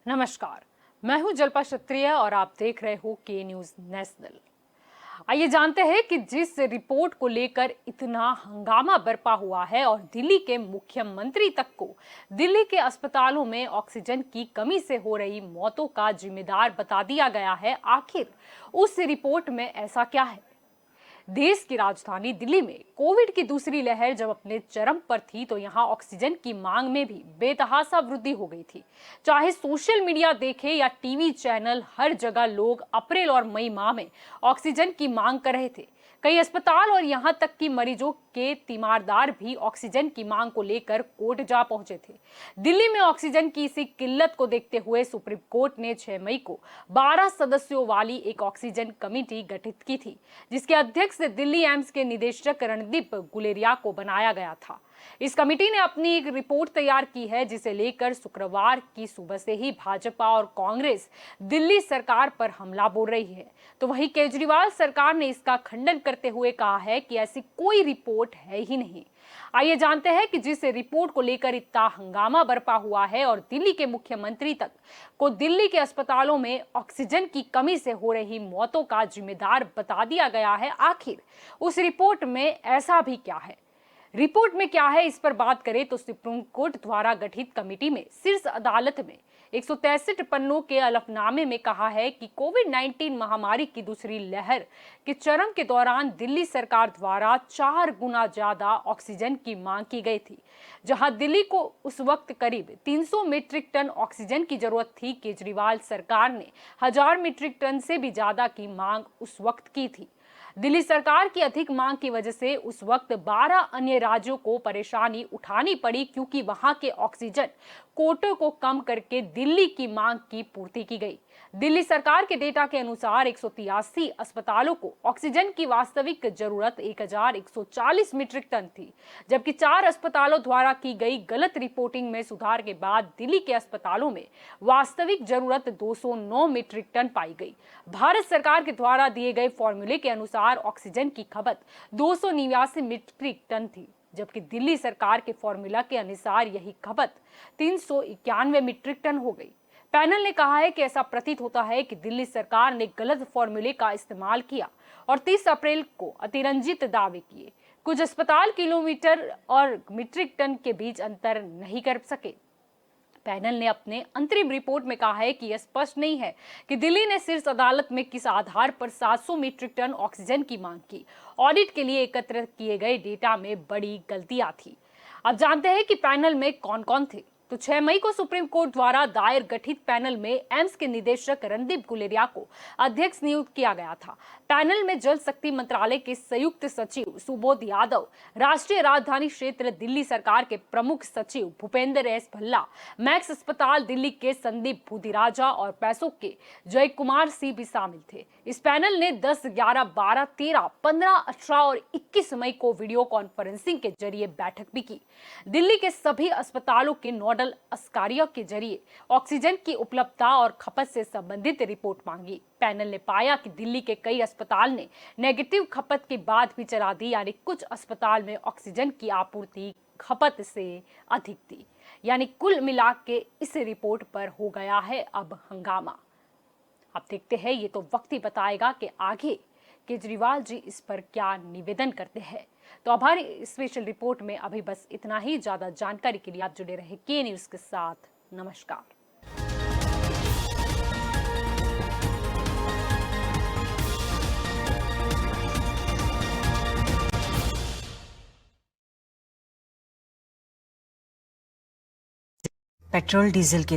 नमस्कार, मैं हूं जल्पा क्षत्रिय और आप देख रहे हो के न्यूज नेशनल। आइए जानते हैं कि जिस रिपोर्ट को लेकर इतना हंगामा बरपा हुआ है और दिल्ली के मुख्यमंत्री तक को दिल्ली के अस्पतालों में ऑक्सीजन की कमी से हो रही मौतों का जिम्मेदार बता दिया गया है, आखिर उस रिपोर्ट में ऐसा क्या है। देश की राजधानी दिल्ली में कोविड की दूसरी लहर जब अपने चरम पर थी तो यहां ऑक्सीजन की मांग में भी बेतहासा वृद्धि हो गई थी। चाहे सोशल मीडिया देखे या टीवी चैनल, हर जगह लोग अप्रैल और मई माह में ऑक्सीजन की मांग कर रहे थे। कई अस्पताल और यहां तक कि मरीजों के तीमारदार भी ऑक्सीजन की मांग को लेकर कोर्ट जा पहुंचे थे। दिल्ली में ऑक्सीजन की इसी किल्लत को देखते हुए सुप्रीम कोर्ट ने 6 मई को 12 सदस्यों वाली एक ऑक्सीजन कमेटी गठित की थी, जिसके अध्यक्ष दिल्ली एम्स के निदेशक रणदीप गुलेरिया को बनाया गया था। इस कमेटी ने अपनी एक रिपोर्ट तैयार की है, जिसे लेकर शुक्रवार की सुबह से ही भाजपा और कांग्रेस दिल्ली सरकार पर हमला बोल रही है। तो वहीं केजरीवाल सरकार ने इसका खंडन करते हुए कहा है कि ऐसी कोई रिपोर्ट है ही नहीं। आइए जानते हैं कि जिस रिपोर्ट को लेकर इतना हंगामा बरपा हुआ है और दिल्ली के मुख्यमंत्री तक को दिल्ली के अस्पतालों में ऑक्सीजन की कमी से हो रही मौतों का जिम्मेदार बता दिया गया है, आखिर उस रिपोर्ट में ऐसा भी क्या है। रिपोर्ट में क्या है, इस पर बात करें तो सुप्रीम कोर्ट द्वारा गठित कमेटी में शीर्ष अदालत में 163 पन्नों के हलफनामे में कहा है कि कोविड-19 महामारी की दूसरी लहर के चरम के दौरान दिल्ली सरकार द्वारा 4 गुना ज्यादा ऑक्सीजन की मांग की गई थी। जहां दिल्ली को उस वक्त करीब 300 मीट्रिक टन ऑक्सीजन की जरूरत थी, केजरीवाल सरकार ने 1000 मीट्रिक टन से भी ज्यादा की मांग उस वक्त की थी। दिल्ली सरकार की अधिक मांग की वजह से उस वक्त 12 अन्य राज्यों को परेशानी उठानी पड़ी, क्योंकि वहां के ऑक्सीजन कोटे को कम करके दिल्ली की मांग की पूर्ति की गई। दिल्ली सरकार के डेटा के अनुसार 183 अस्पतालों को ऑक्सीजन की वास्तविक जरूरत 1140 मीट्रिक टन थी, जबकि 4 अस्पतालों द्वारा की गई गलत रिपोर्टिंग में सुधार के बाद दिल्ली के अस्पतालों में वास्तविक जरूरत 209 मीट्रिक टन पाई गई। भारत सरकार के द्वारा दिए गए फॉर्मूले के अनुसार ऑक्सीजन की खपत 289 मीट्रिक टन थी, जबकि दिल्ली सरकार के फॉर्मूला के अनुसार यही खपत 391 मीट्रिक टन हो गई। पैनल ने कहा है कि ऐसा प्रतीत होता है कि दिल्ली सरकार ने गलत फॉर्मूले का इस्तेमाल किया और 30 अप्रैल को अतिरंजित दावे किए। कुछ अस्पताल किलोमीटर और मीट्रिक टन के बीच अंतर नहीं कर सके। पैनल ने अपने अंतरिम रिपोर्ट में कहा है कि यह स्पष्ट नहीं है कि दिल्ली ने शीर्ष अदालत में किस आधार पर 700 मीट्रिक टन ऑक्सीजन की मांग की। ऑडिट के लिए एकत्र किए गए डेटा में बड़ी गलतियां थी। अब जानते हैं कि पैनल में कौन कौन थे। तो 6 मई को सुप्रीम कोर्ट द्वारा दायर गठित पैनल में एम्स के निदेशक रणदीप गुलेरिया को अध्यक्ष नियुक्त किया गया था। पैनल में जल शक्ति मंत्रालय के संयुक्त सचिव सुबोध यादव, राष्ट्रीय राजधानी क्षेत्र दिल्ली सरकार के प्रमुख सचिव भूपेंद्र एस भल्ला, मैक्स अस्पताल दिल्ली के संदीप भूदिराजा और पैसोक के जय कुमार सिंह भी शामिल थे। इस पैनल ने 10, 11, 12, 13, 15, 18 और 21 मई को वीडियो कॉन्फ्रेंसिंग के जरिए बैठक भी की। दिल्ली के सभी अस्पतालों के नोडल अधिकारियों के जरिए ऑक्सीजन की उपलब्धता और खपत से संबंधित रिपोर्ट मांगी। पैनल ने पाया कि दिल्ली के कई अस्पताल ने नेगेटिव खपत के बाद भी चला दी, यानी कुछ अस्पताल में ऑक्सीजन की आपूर्ति खपत से अधिक थी। यानी कुल मिला के इस रिपोर्ट पर हो गया है अब हंगामा। अब देखते हैं, ये तो वक्त ही बताएगा कि आगे केजरीवाल जी इस पर क्या निवेदन करते हैं। तो हमारी स्पेशल रिपोर्ट में अभी बस इतना ही। ज्यादा जानकारी के लिए आप जुड़े रहे के न्यूज के साथ। नमस्कार। पेट्रोल डीजल के